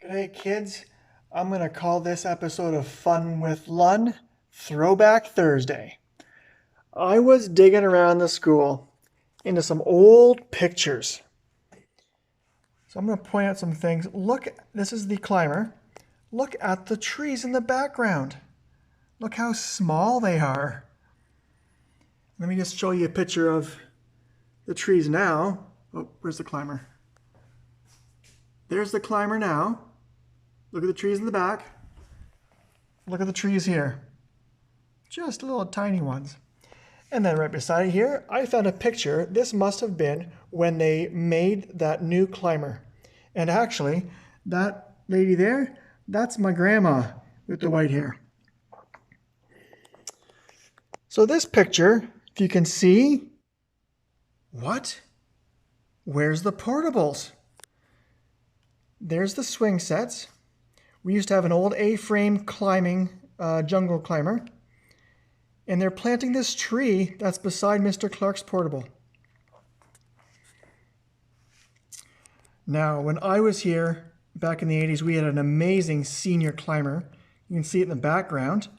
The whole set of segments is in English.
G'day kids, I'm going to call this episode of Fun with Lunn Throwback Thursday. I was digging around the school into some old pictures. So I'm going to point out some things. Look, this is the climber. Look at the trees in the background. Look how small they are. Let me just show you a picture of the trees now. Oh, where's the climber? There's the climber now. Look at the trees in the back. Look at the trees here. Just little tiny ones. And then right beside here, I found a picture. This must have been when they made that new climber. And actually, that lady there, that's my grandma with the white hair. So this picture, if you can see, what? Where's the portables? There's the swing sets. We used to have an old A-frame climbing jungle climber. And they're planting this tree that's beside Mr. Clark's portable. Now, when I was here back in the 80s, we had an amazing senior climber. You can see it in the background.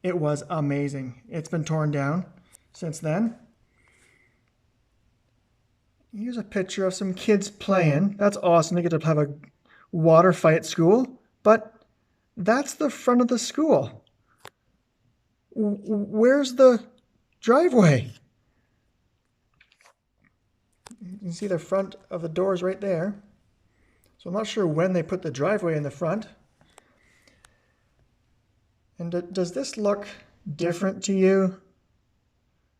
It was amazing. It's been torn down since then. Here's a picture of some kids playing. That's awesome. They get to have a water fight at school. But that's the front of the school. Where's the driveway? You can see the front of the doors right there. So I'm not sure when they put the driveway in the front. And does this look different to you?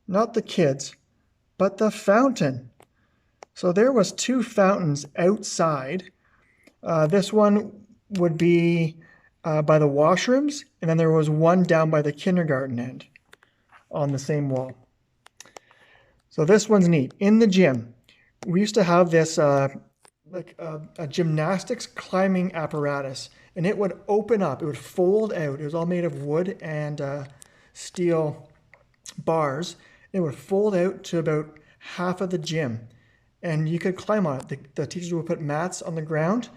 Not the kids, but the fountain. So there was two fountains outside. This one would be by the washrooms, and then there was one down by the kindergarten end on the same wall. So this one's neat. In the gym, we used to have this like a gymnastics climbing apparatus, and it would open up, it would fold out. It was all made of wood and steel bars. It would fold out to about half of the gym, and you could climb on it. The teachers would put mats on the ground,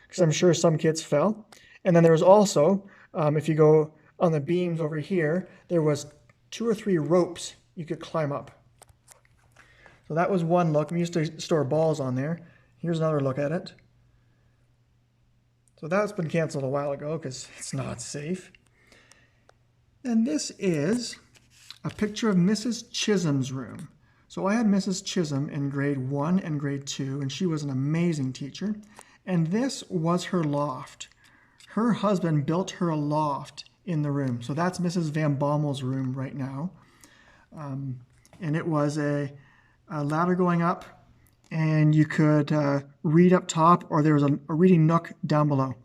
because I'm sure some kids fell. And then there was also, if you go on the beams over here, there was 2 or 3 ropes you could climb up. So that was one look. We used to store balls on there. Here's another look at it. So that's been canceled a while ago because it's not safe. And this is a picture of Mrs. Chisholm's room. So I had Mrs. Chisholm in grade 1 and grade 2, and she was an amazing teacher. And this was her loft. Her husband built her a loft in the room. So that's Mrs. Van Bommel's room right now. And it was a ladder going up, and you could read up top, or there was a reading nook down below.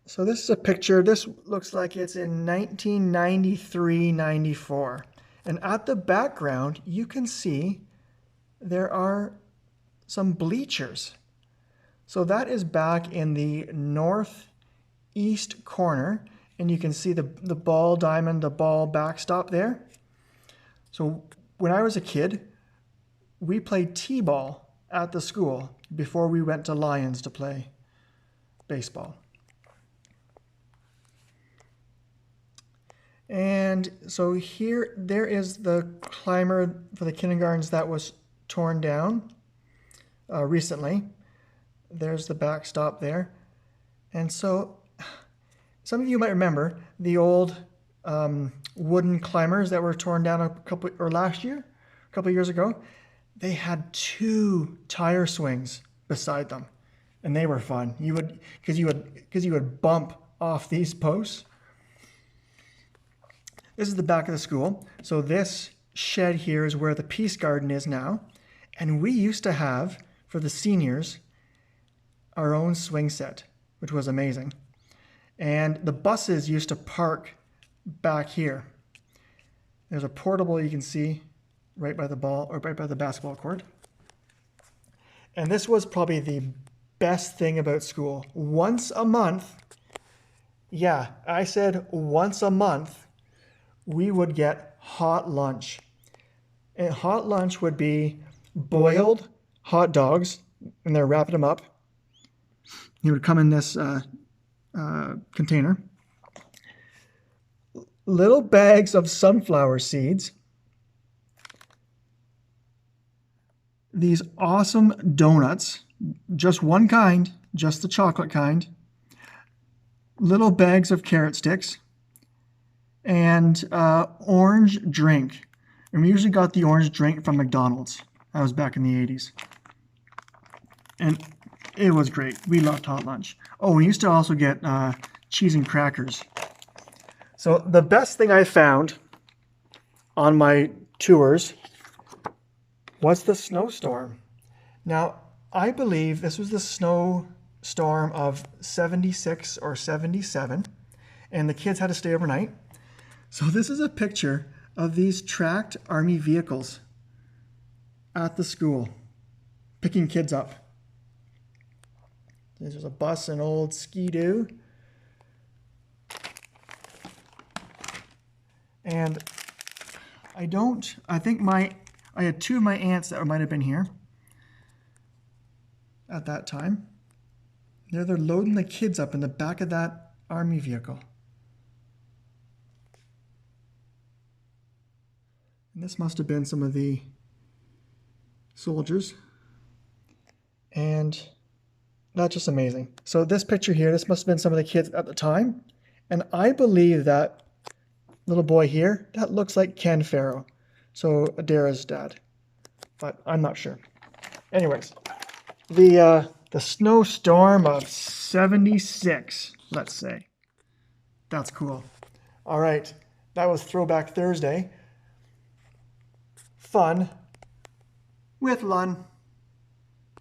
So this is a picture. This looks like it's in 1993-94. And at the background, you can see there are some bleachers. So that is back in the northeast corner, and you can see the ball diamond, the ball backstop there. So when I was a kid, we played t-ball at the school before we went to Lions to play baseball. And so here, there is the climber for the kindergartens that was torn down recently. There's the backstop there. And so some of you might remember the old wooden climbers that were torn down a couple years ago. They had 2 tire swings beside them, and they were fun. Because you would bump off these posts. This is the back of the school. So this shed here is where the Peace Garden is now. And we used to have, for the seniors, our own swing set, which was amazing. And the buses used to park back here. There's a portable you can see right by the ball, or right by the basketball court. And this was probably the best thing about school. Once a month, yeah, I said once a month, we would get hot lunch. And hot lunch would be boiled hot dogs and they're wrapping them up. He would come in this container. Little bags of sunflower seeds. These awesome donuts, just one kind, just the chocolate kind. Little bags of carrot sticks. And orange drink. And we usually got the orange drink from McDonald's. That was back in the 80s. And it was great. We loved hot lunch. Oh, we used to also get cheese and crackers. So the best thing I found on my tours was the snowstorm. Now, I believe this was the snowstorm of 76 or 77, and the kids had to stay overnight. So this is a picture of these tracked Army vehicles at the school, picking kids up. There's a bus, an old Skidoo. And I think I had two of my aunts that might have been here at that time. They're loading the kids up in the back of that Army vehicle. And this must have been some of the soldiers. And that's just amazing. So this picture here, this must have been some of the kids at the time. And I believe that little boy here, that looks like Ken Farrow. So Adara's dad. But I'm not sure. Anyways, the snowstorm of 76, let's say. That's cool. All right, that was Throwback Thursday. Fun with Lunn.